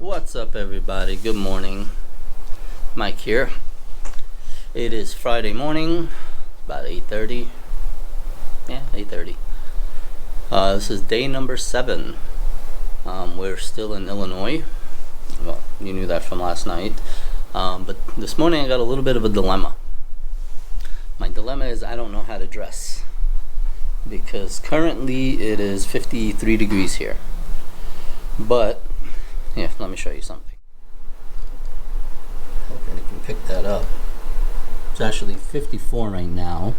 What's up, everybody? Good morning. Mike here. It is Friday morning, about 8:30. Yeah, 8:30. This is day number 7. We're still in Illinois. Well, you knew that from last night. But this morning I got a little bit of a dilemma. My dilemma is I don't know how to dress, because currently it is 53 degrees here. But yeah, let me show you something. Hoping you can pick that up. It's actually 54 right now.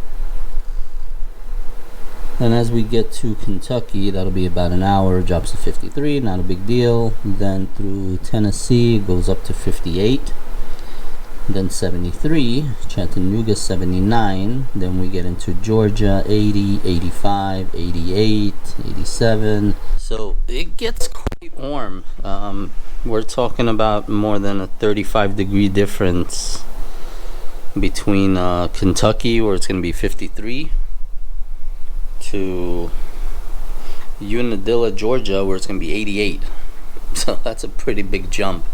And as we get to Kentucky, that'll be about an hour, drops to 53, not a big deal. Then through Tennessee, it goes up to 58. Then 73, Chattanooga 79. Then we get into Georgia 80, 85, 88, 87. So it gets quite warm. We're talking about more than a 35 degree difference between Kentucky, where it's going to be 53, to Unadilla, Georgia, where it's going to be 88. So that's a pretty big jump.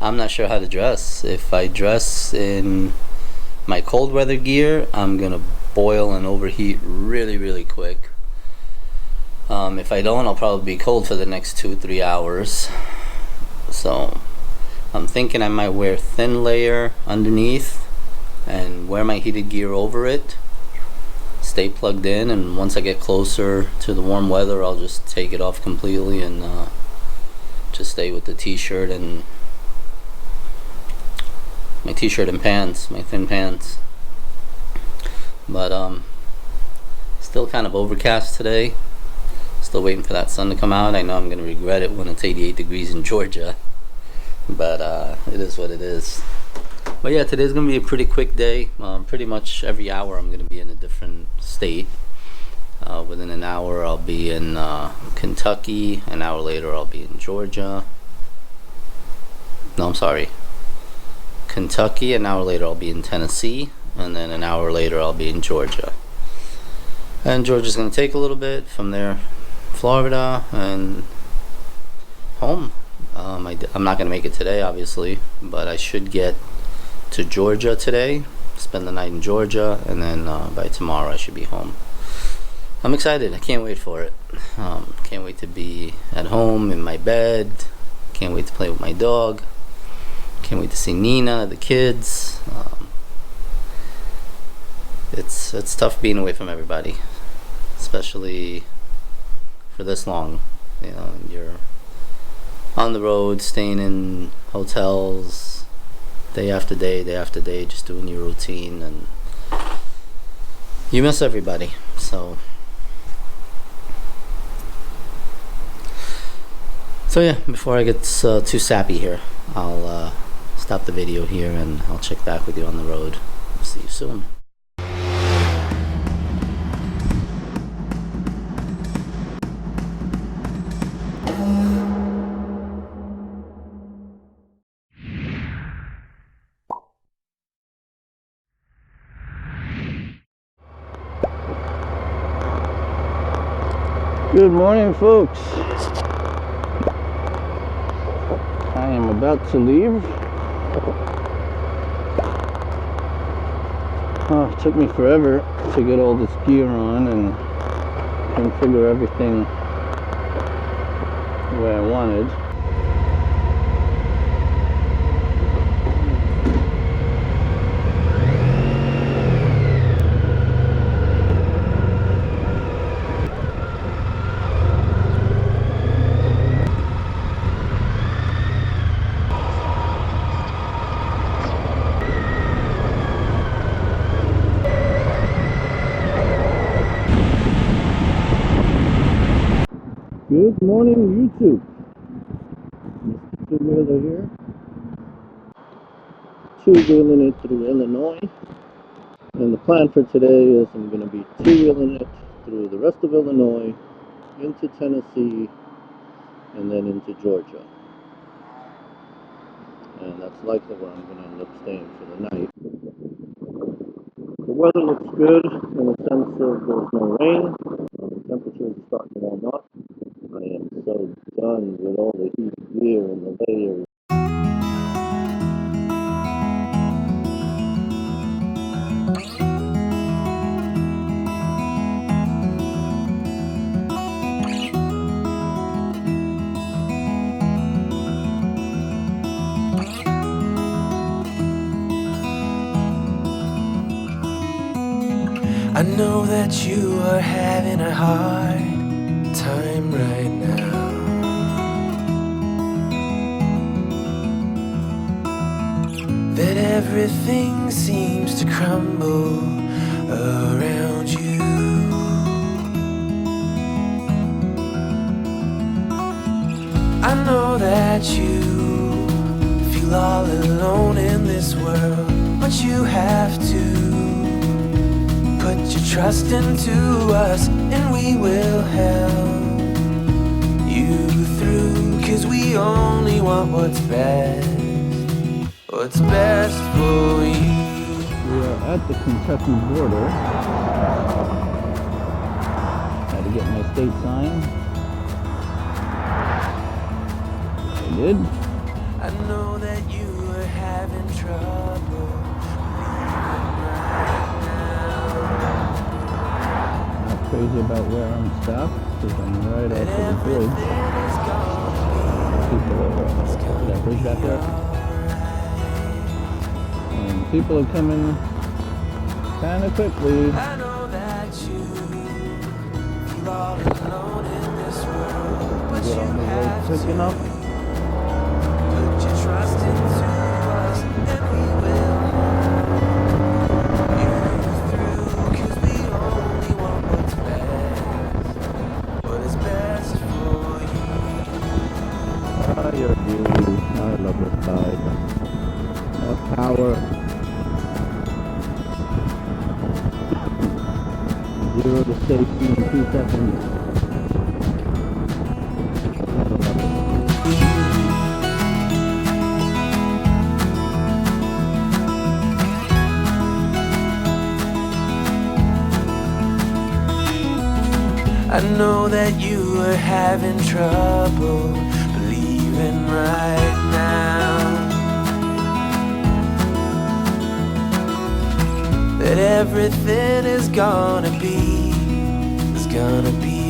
I'm not sure how to dress. If I dress in my cold weather gear, I'm going to boil and overheat really, really quick. If I don't, I'll probably be cold for the next 2-3 hours. So I'm thinking I might wear a thin layer underneath and wear my heated gear over it. Stay plugged in, and once I get closer to the warm weather, I'll just take it off completely and just stay with the t-shirt and my t-shirt and pants, my thin pants. But still kind of overcast today. Still waiting for that sun to come out. I know I'm going to regret it when it's 88 degrees in Georgia, but it is what it is. But yeah, today's going to be a pretty quick day. Pretty much every hour I'm going to be in a different state. Within an hour I'll be in Kentucky. An hour later I'll be in Georgia. No, I'm sorry. Kentucky. An hour later I'll be in Tennessee. And then an hour later I'll be in Georgia. And Georgia's going to take a little bit. From there, Florida and home. I'm not going to make it today, obviously, but I should get to Georgia today, spend the night in Georgia, and then by tomorrow I should be home. I'm excited. I can't wait for it. Can't wait to be at home in my bed. Can't wait to play with my dog. Can't wait to see Nina, the kids. It's tough being away from everybody, especially for this long. You know, you're on the road, staying in hotels day after day, just doing your routine, and you miss everybody. So yeah, before I get too sappy here, I'll stop the video here and I'll check back with you on the road. See you soon. Good morning, folks. I am about to leave. It took me forever to get all this gear on and configure everything the way I wanted. Good morning, YouTube. Mr. Two-wheeler here. Two-wheeling it through Illinois. And the plan for today is I'm going to be two-wheeling it through the rest of Illinois, into Tennessee, and then into Georgia. And that's likely where I'm going to end up staying for the night. The weather looks good in the sense of there's no rain. The temperatures are starting to warm up. I am so done with all the heated gear and the layers. I know that you are having a hard time right now. That everything seems to crumble around you. I know that you feel all alone in this world, but you have to put your trust into us, and we will help you through, 'cause we only want what's best for you. We are at the Kentucky border. Had to get my state sign. I did. I know that you are having trouble Not crazy about where I'm stopped, because I'm right off of the bridge. People over that bridge back there. And people are coming kind of quickly. I know that you feel all alone in this world, but Get you on the road have quick to enough. put your trust into us, and we will help you through, 'cause we only want what's best, what is best for you. Ah, your view. I love this side. More power. 0 to safety in 2 seconds. I know that you are having trouble believing right now that everything is gonna be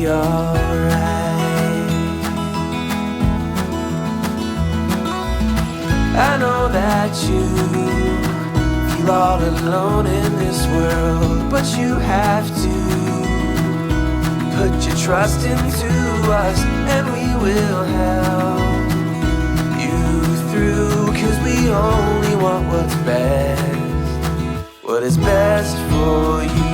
alright. I know that you feel all alone in this world, but you have to put your trust into us, and we will help you through, 'cause we only want what's best, what is best for you.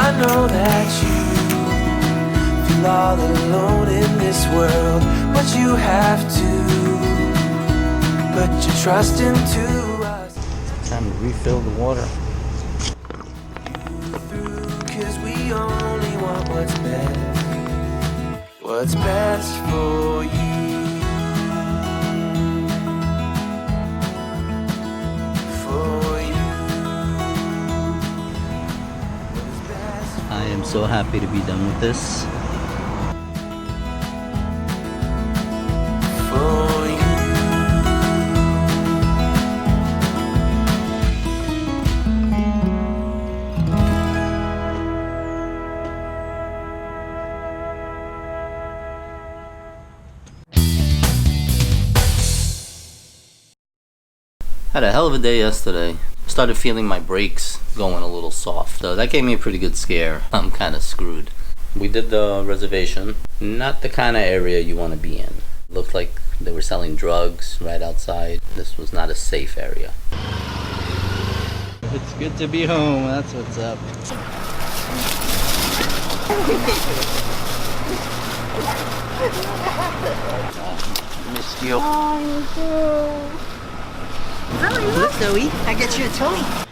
I know that you feel all alone in this world, but you have to put your trust into us. Time to refill the water. Through, 'cause we only want what's best for you. I am so happy to be done with this. Had a hell of a day yesterday. Started feeling my brakes going a little soft. So that gave me a pretty good scare. I'm kind of screwed. We did the reservation. Not the kind of area you want to be in. Looked like they were selling drugs right outside. This was not a safe area. It's good to be home. That's what's up. Missed you. Oh, you do. Is that what you Look, Zoe, I get you a toy.